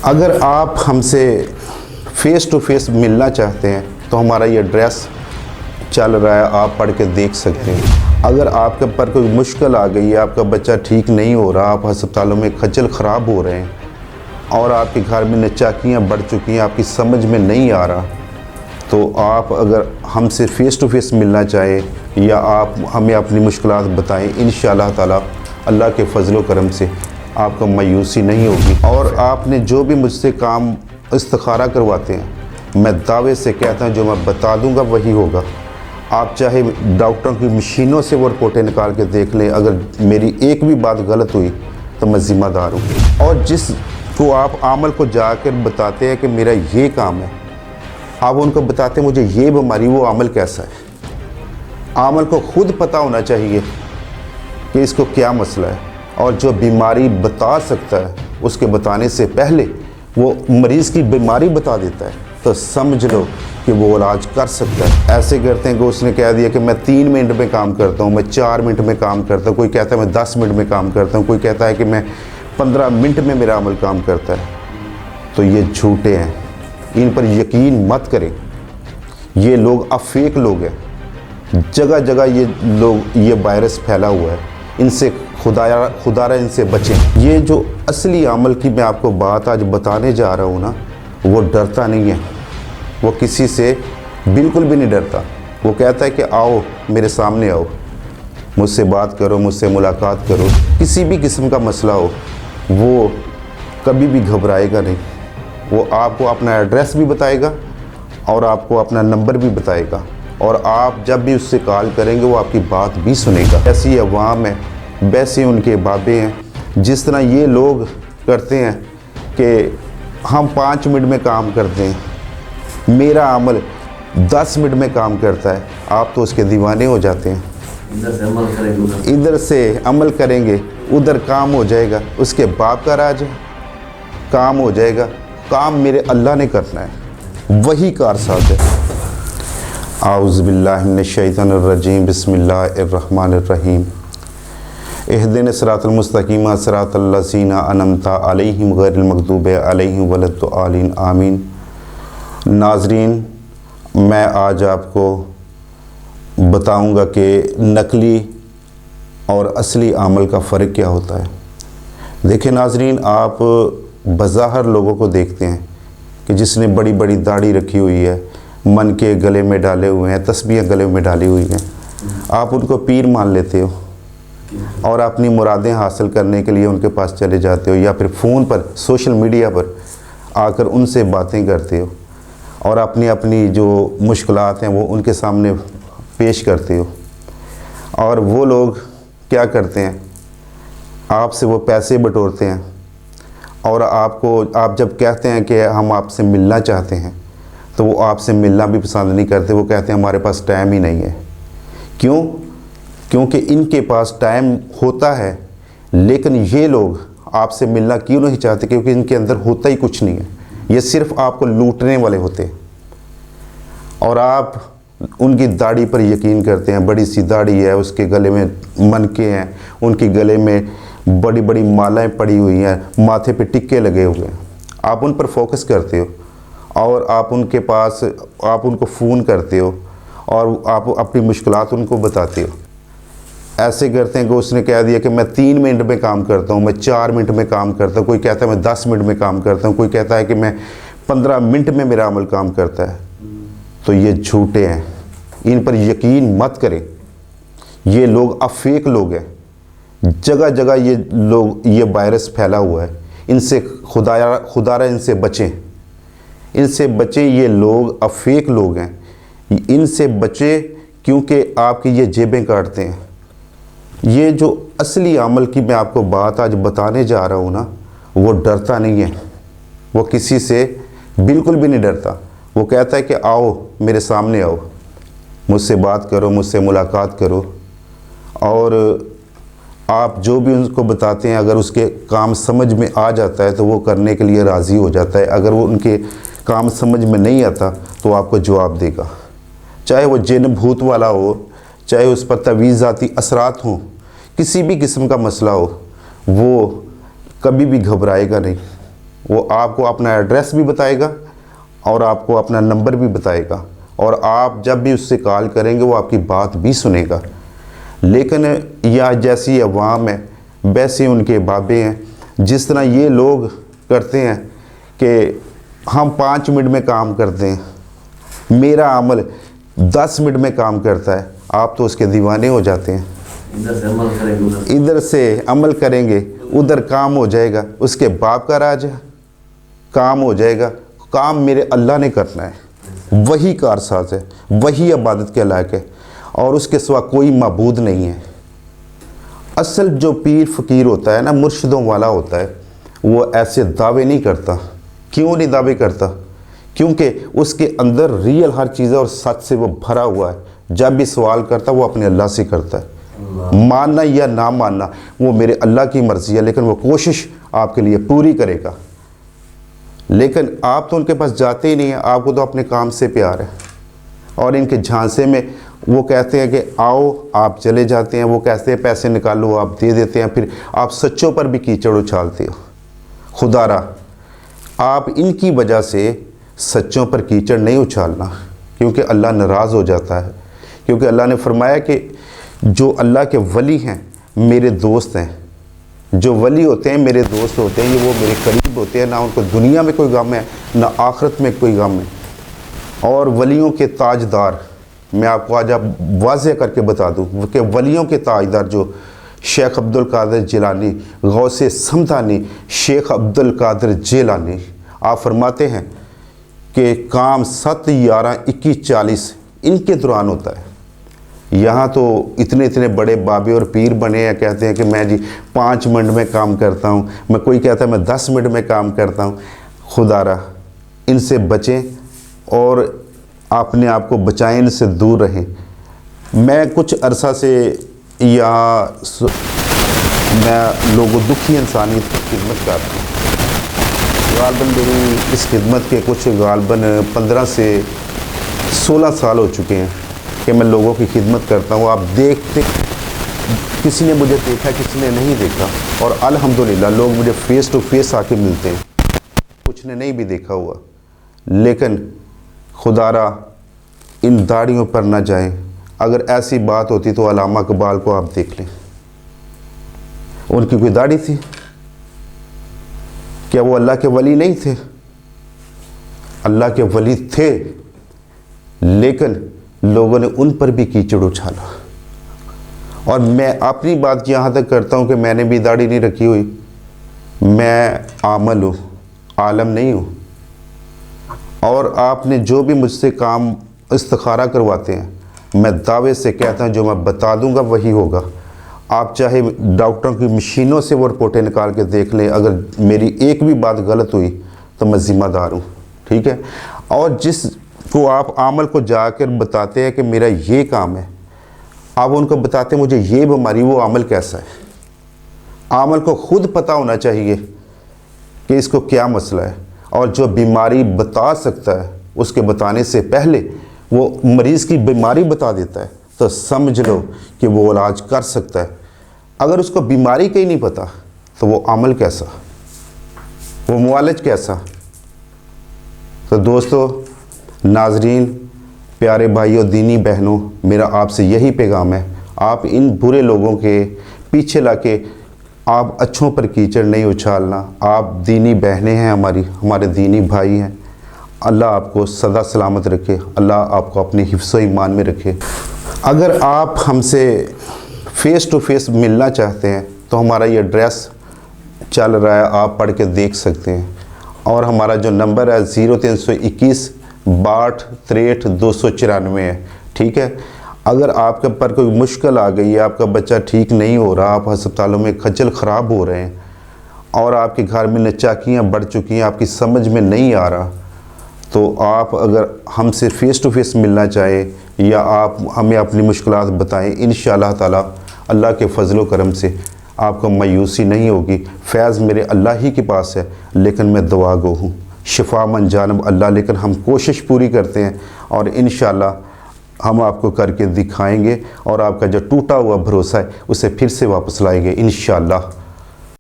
اگر آپ ہم سے فیس ٹو فیس ملنا چاہتے ہیں تو ہمارا یہ ایڈریس چل رہا ہے، آپ پڑھ کے دیکھ سکتے ہیں۔ اگر آپ کے پر کوئی مشکل آ گئی ہے، آپ کا بچہ ٹھیک نہیں ہو رہا، آپ ہسپتالوں میں کھجل خراب ہو رہے ہیں اور آپ کے گھر میں نچاکیاں بڑھ چکی ہیں، آپ کی سمجھ میں نہیں آ رہا، تو آپ اگر ہم سے فیس ٹو فیس ملنا چاہیں یا آپ ہمیں اپنی مشکلات بتائیں، انشاءاللہ تعالی اللہ کے فضل و کرم سے آپ کو مایوسی نہیں ہوگی۔ اور آپ نے جو بھی مجھ سے کام استخارہ کرواتے ہیں، میں دعوے سے کہتا ہوں جو میں بتا دوں گا وہی ہوگا۔ آپ چاہے ڈاکٹروں کی مشینوں سے وہ رپورٹیں نکال کے دیکھ لیں، اگر میری ایک بھی بات غلط ہوئی تو میں ذمہ دار ہوں۔ اور جس کو آپ عامل کو جا کر بتاتے ہیں کہ میرا یہ کام ہے، آپ ان کو بتاتے ہیں مجھے یہ بیماری، وہ عامل کیسا ہے؟ عامل کو خود پتہ ہونا چاہیے کہ اس کو کیا مسئلہ ہے، اور جو بیماری بتا سکتا ہے اس کے بتانے سے پہلے وہ مریض کی بیماری بتا دیتا ہے تو سمجھ لو کہ وہ علاج کر سکتا ہے۔ ایسے کرتے ہیں کہ اس نے کہہ دیا کہ میں 3 منٹ میں کام کرتا ہوں، میں 4 منٹ میں کام کرتا ہوں، کوئی کہتا ہے میں 10 منٹ میں کام کرتا ہوں، کوئی کہتا ہے کہ میں 15 منٹ میں میرا عمل کام کرتا ہے، تو یہ جھوٹے ہیں، ان پر یقین مت کریں۔ یہ لوگ اب فیک لوگ ہیں، جگہ جگہ یہ وائرس پھیلا ہوا ہے، ان سے خدا ان سے بچیں۔ یہ جو اصلی عمل کی میں آپ کو بات آج بتانے جا رہا ہوں نا، وہ ڈرتا نہیں ہے، وہ کسی سے بالکل بھی نہیں ڈرتا۔ وہ کہتا ہے کہ آؤ میرے سامنے آؤ، مجھ سے بات کرو، مجھ سے ملاقات کرو، کسی بھی قسم کا مسئلہ ہو وہ کبھی بھی گھبرائے گا نہیں۔ وہ آپ کو اپنا ایڈریس بھی بتائے گا اور آپ کو اپنا نمبر بھی بتائے گا، اور آپ جب بھی اس سے کال کریں گے وہ آپ کی بات بھی سنے گا۔ ایسی عوام ہے، ویسے ان کے بابے ہیں۔ جس طرح یہ لوگ کرتے ہیں کہ ہم 5 منٹ میں کام کرتے ہیں، میرا عمل 10 منٹ میں کام کرتا ہے، آپ تو اس کے دیوانے ہو جاتے ہیں۔ ادھر سے عمل کریں گے ادھر کام ہو جائے گا، اس کے باپ کا راج ہے، کام ہو جائے گا۔ کام میرے اللہ نے کرنا ہے، وہی کارساز ہے۔ اعوذ باللہ من الشیطان الرجیم، بسم اللہ الرحمن الرحیم۔ اہدنا الصراط المستقیم صراط الذین انعمت علیہم غیر المغضوب علیہم ولا الضالین، آمین۔ ناظرین، میں آج آپ کو بتاؤں گا کہ نقلی اور اصلی عمل کا فرق کیا ہوتا ہے۔ دیکھیں ناظرین، آپ بظاہر لوگوں کو دیکھتے ہیں کہ جس نے بڑی بڑی داڑھی رکھی ہوئی ہے، من کے گلے میں ڈالے ہوئے ہیں، تسبیحیں گلے میں ڈالی ہوئی ہیں، آپ ان کو پیر مان لیتے ہو اور اپنی مرادیں حاصل کرنے کے لیے ان کے پاس چلے جاتے ہو، یا پھر فون پر سوشل میڈیا پر آ کر ان سے باتیں کرتے ہو اور اپنی جو مشکلات ہیں وہ ان کے سامنے پیش کرتے ہو۔ اور وہ لوگ کیا کرتے ہیں، آپ سے وہ پیسے بٹورتے ہیں، اور آپ جب کہتے ہیں کہ ہم آپ سے ملنا چاہتے ہیں تو وہ آپ سے ملنا بھی پسند نہیں کرتے، وہ کہتے ہیں ہمارے پاس ٹائم ہی نہیں ہے۔ کیونکہ ان کے پاس ٹائم ہوتا ہے، لیکن یہ لوگ آپ سے ملنا کیوں نہیں چاہتے؟ کیونکہ ان کے اندر ہوتا ہی کچھ نہیں ہے، یہ صرف آپ کو لوٹنے والے ہوتے ہیں۔ اور آپ ان کی داڑھی پر یقین کرتے ہیں، بڑی سی داڑھی ہے، اس کے گلے میں منکے ہیں، ان کے گلے میں بڑی بڑی مالائیں پڑی ہوئی ہیں، ماتھے پہ ٹکے لگے ہوئے ہیں، آپ ان پر فوکس کرتے ہو اور آپ ان کو فون کرتے ہو اور آپ اپنی مشکلات ان کو بتاتے ہو۔ ایسے کرتے ہیں کہ اس نے کہہ دیا کہ میں 3 منٹ میں کام کرتا ہوں، میں 4 منٹ میں کام کرتا ہوں، کوئی کہتا ہے میں 10 منٹ میں کام کرتا ہوں، کوئی کہتا ہے کہ میں 15 منٹ میں میرا عمل کام کرتا ہے، تو یہ جھوٹے ہیں، ان پر یقین مت کریں۔ یہ لوگ اب فیک لوگ ہیں، جگہ جگہ یہ وائرس پھیلا ہوا ہے، ان سے خدا ان سے بچیں، ان سے بچیں۔ یہ لوگ اب فیک لوگ ہیں، ان سے بچیں، کیونکہ آپ کی یہ جیبیں کاٹتے ہیں۔ یہ جو اصلی عمل کی میں آپ کو بات آج بتانے جا رہا ہوں نا، وہ ڈرتا نہیں ہے، وہ کسی سے بالکل بھی نہیں ڈرتا۔ وہ کہتا ہے کہ آؤ میرے سامنے آؤ، مجھ سے بات کرو، مجھ سے ملاقات کرو، اور آپ جو بھی ان کو بتاتے ہیں اگر اس کے کام سمجھ میں آ جاتا ہے تو وہ کرنے کے لیے راضی ہو جاتا ہے، اگر وہ ان کے کام سمجھ میں نہیں آتا تو آپ کو جواب دے گا، چاہے وہ جن بھوت والا ہو، چاہے اس پر تویزاتی اثرات ہوں، کسی بھی قسم کا مسئلہ ہو، وہ کبھی بھی گھبرائے گا نہیں، وہ آپ کو اپنا ایڈریس بھی بتائے گا اور آپ کو اپنا نمبر بھی بتائے گا، اور آپ جب بھی اس سے کال کریں گے وہ آپ کی بات بھی سنے گا۔ لیکن یا جیسی عوام ہے ویسے ان کے بابے ہیں۔ جس طرح یہ لوگ کرتے ہیں کہ ہم 5 منٹ میں کام کرتے ہیں، میرا عمل 10 منٹ میں کام کرتا ہے، آپ تو اس کے دیوانے ہو جاتے ہیں۔ ادھر سے عمل کریں گے ادھر کام ہو جائے گا، اس کے باپ کا راج ہے، کام ہو جائے گا۔ کام میرے اللہ نے کرنا ہے، وہی کارساز ہے، وہی عبادت کے لائق ہے، اور اس کے سوا کوئی معبود نہیں ہے۔ اصل جو پیر فقیر ہوتا ہے نا، مرشدوں والا ہوتا ہے، وہ ایسے دعوے نہیں کرتا۔ کیوں نہیں دعوے کرتا؟ کیونکہ اس کے اندر ریئل ہر چیز ہے اور سچ سے وہ بھرا ہوا ہے۔ جب بھی سوال کرتا وہ اپنے اللہ سے کرتا ہے۔ ماننا یا نہ ماننا وہ میرے اللہ کی مرضی ہے، لیکن وہ کوشش آپ کے لیے پوری کرے گا۔ لیکن آپ تو ان کے پاس جاتے ہی نہیں ہیں، آپ کو تو اپنے کام سے پیار ہے، اور ان کے جھانسے میں وہ کہتے ہیں کہ آؤ، آپ چلے جاتے ہیں، وہ کہتے ہیں پیسے نکالو، آپ دے دیتے ہیں، پھر آپ سچوں پر بھی کیچڑ اچھالتے ہو۔ خدا را آپ ان کی وجہ سے سچوں پر کیچڑ نہیں اچھالنا، کیونکہ اللہ ناراض ہو جاتا ہے۔ کیونکہ اللہ نے فرمایا کہ جو اللہ کے ولی ہیں میرے دوست ہیں، جو ولی ہوتے ہیں میرے دوست ہوتے ہیں، یہ وہ میرے قریب ہوتے ہیں، نہ ان کو دنیا میں کوئی غم ہے نہ آخرت میں کوئی غم ہے۔ اور ولیوں کے تاجدار میں آپ کو آج واضح کر کے بتا دوں کہ ولیوں کے تاجدار جو شیخ عبد القادر جیلانی، غوث سمدانی شیخ عبد القادر جیلانی، آپ فرماتے ہیں کہ کام 7 11 21 40 ان کے دوران ہوتا ہے۔ یہاں تو اتنے بڑے بابے اور پیر بنے ہیں، کہتے ہیں کہ میں جی 5 منٹ میں کام کرتا ہوں، میں کوئی کہتا ہے میں 10 منٹ میں کام کرتا ہوں۔ خدا را ان سے بچیں اور اپنے آپ کو بچائیں، ان سے دور رہیں۔ میں کچھ عرصہ سے یہاں میں لوگوں دکھی انسانیت کی خدمت کرتا ہوں۔ غالباً میری اس خدمت کے کچھ غالباً 15 سے 16 سال ہو چکے ہیں کہ میں لوگوں کی خدمت کرتا ہوں۔ آپ دیکھتے، کسی نے مجھے دیکھا، کسی نے نہیں دیکھا، اور الحمدللہ لوگ مجھے فیس ٹو فیس آ کے ملتے ہیں، کچھ نے نہیں بھی دیکھا ہوا۔ لیکن خدا را ان داڑھیوں پر نہ جائیں۔ اگر ایسی بات ہوتی تو علامہ اقبال کو آپ دیکھ لیں، ان کی کوئی داڑھی تھی؟ کیا وہ اللہ کے ولی نہیں تھے؟ اللہ کے ولی تھے، لیکن لوگوں نے ان پر بھی کیچڑ اچھالا۔ اور میں اپنی بات یہاں تک کرتا ہوں کہ میں نے بھی داڑھی نہیں رکھی ہوئی، میں عامل ہوں، عالم نہیں ہوں۔ اور آپ نے جو بھی مجھ سے کام استخارہ کرواتے ہیں، میں دعوے سے کہتا ہوں جو میں بتا دوں گا وہی ہوگا۔ آپ چاہے ڈاکٹروں کی مشینوں سے وہ رپورٹیں نکال کے دیکھ لیں، اگر میری ایک بھی بات غلط ہوئی تو میں ذمہ دار ہوں، ٹھیک ہے؟ اور جس کو آپ عامل کو جا کر بتاتے ہیں کہ میرا یہ کام ہے، آپ ان کو بتاتے ہیں مجھے یہ بیماری، وہ عامل کیسا ہے؟ عامل کو خود پتہ ہونا چاہیے کہ اس کو کیا مسئلہ ہے، اور جو بیماری بتا سکتا ہے اس کے بتانے سے پہلے وہ مریض کی بیماری بتا دیتا ہے تو سمجھ لو کہ وہ علاج کر سکتا ہے۔ اگر اس کو بیماری کا ہی نہیں پتہ تو وہ عامل کیسا، وہ معالج کیسا؟ تو دوستو، ناظرین، پیارے بھائیوں، دینی بہنوں، میرا آپ سے یہی پیغام ہے، آپ ان برے لوگوں کے پیچھے لا کے آپ اچھوں پر کیچڑ نہیں اچھالنا۔ آپ دینی بہنیں ہیں، ہمارے دینی بھائی ہیں۔ اللہ آپ کو سدا سلامت رکھے، اللہ آپ کو اپنے حفظ و ایمان میں رکھے۔ اگر آپ ہم سے فیس ٹو فیس ملنا چاہتے ہیں تو ہمارا یہ ایڈریس چل رہا ہے، آپ پڑھ کے دیکھ سکتے ہیں، اور ہمارا جو نمبر ہے 0321 62 63 294 ہے، ٹھیک ہے؟ اگر آپ کے پر کوئی مشکل آ گئی ہے، آپ کا بچہ ٹھیک نہیں ہو رہا، آپ ہسپتالوں میں کھجل خراب ہو رہے ہیں، اور آپ کے گھر میں نچاکیاں بڑھ چکی ہیں، آپ کی سمجھ میں نہیں آ رہا، تو آپ اگر ہم سے فیس ٹو فیس ملنا چاہیں یا آپ ہمیں اپنی مشکلات بتائیں، انشاءاللہ تعالی اللہ کے فضل و کرم سے آپ کو مایوسی نہیں ہوگی۔ فیض میرے اللہ ہی کے پاس ہے، لیکن میں دعا گو ہوں، شفا من جانب اللہ، لیکن ہم کوشش پوری کرتے ہیں، اور انشاءاللہ ہم آپ کو کر کے دکھائیں گے، اور آپ کا جو ٹوٹا ہوا بھروسہ ہے اسے پھر سے واپس لائیں گے انشاءاللہ۔